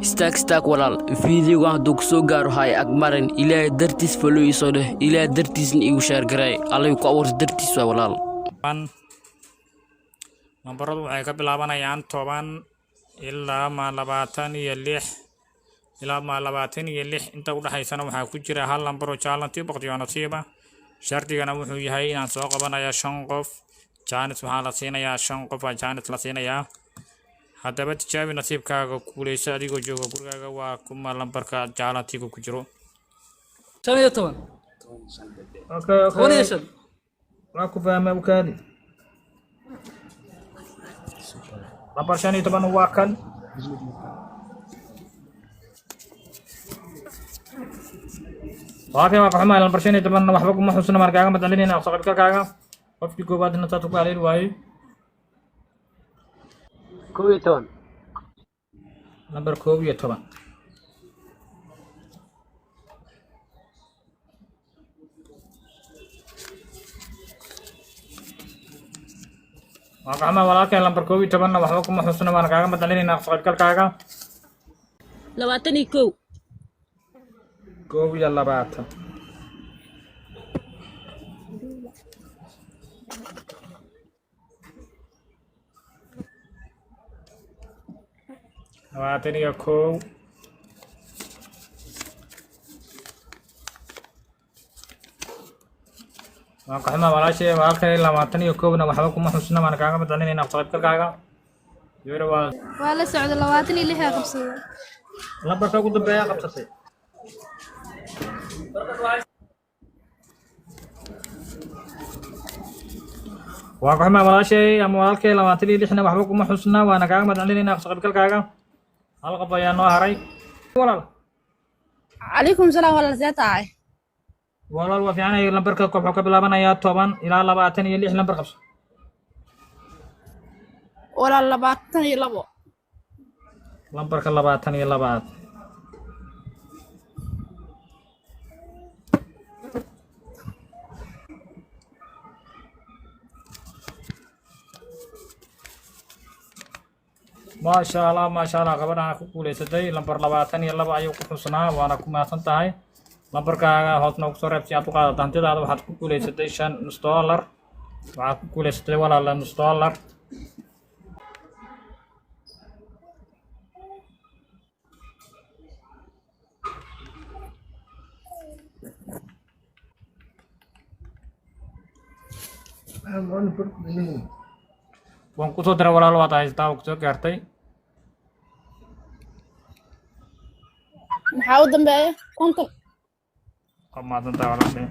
استاك walaal fiidiyowga hadduu ku soo gaaro hay agmarin ilaahay dartiis follow isoo dheh ilaahay dartiisna igu share garay allay ku abuurtay dartiis waa walaal nambaradu waxay ka bilaabanayaan 10 ilaa 26 ilaa 26 inta u dhaxaysana waxaa ku jira hal lambar oo challenge boqotiyo nasiiba shardigana wuxuu yahay inaan soo qabanaya 5 qof challenge waxaa la siinayaa 5 qof waa challenge la siinayaa haddaba tijaabi nasiibkaaga kuuleysa adigoo jooga gurigaaga waa kuma lambarka challenge ku jiro 15 okay waa ku fahmay ukaadi lambar 15 waa kan waa xumay lambar 15 waxba kuma xusna markaaga madalina aqsaqalkaaga qofkii goobaad inta ku qaalin waayay 12 lambar 12 waxama walaalkay lambar 12 waxba kuma xusna markaaga madalina aqsaqalkaaga 21 goob iyo 20 21 waxama walaashay walaalkay 21 na waxba kuma xusna markaaga madalina aqsaqalkaaga yoro waa la socdo 26 qabsaday lambarka ugu dambeeya qabsatay waa xuma walaashay ama walaalkay 26 na waxba kuma xusna waana kaaga madalina aqsaqalkaaga hal qof ayaa noo haray walaal عليكم السلام ولا زيتاي walaal waa fiicanay lambarka koox ka bilaabanayaa 10 ilaa 26 lambar qabso ولا 22 lambarka 22 ما شاء الله gabadhan ku guuleysatay lambar 22 ayuu ku xusnaa waana ku maasan tahay lambarkaaga hoosna ugu soo reeb si aad u qaadato hantidaada waxaad ku guuleysatay $5 waxaad ku guuleysatay walaal $5 waan ku soo diray walaal waad haystaa oo ku soo gaartay maxaa u dambeeya konton ma dantaa walaashay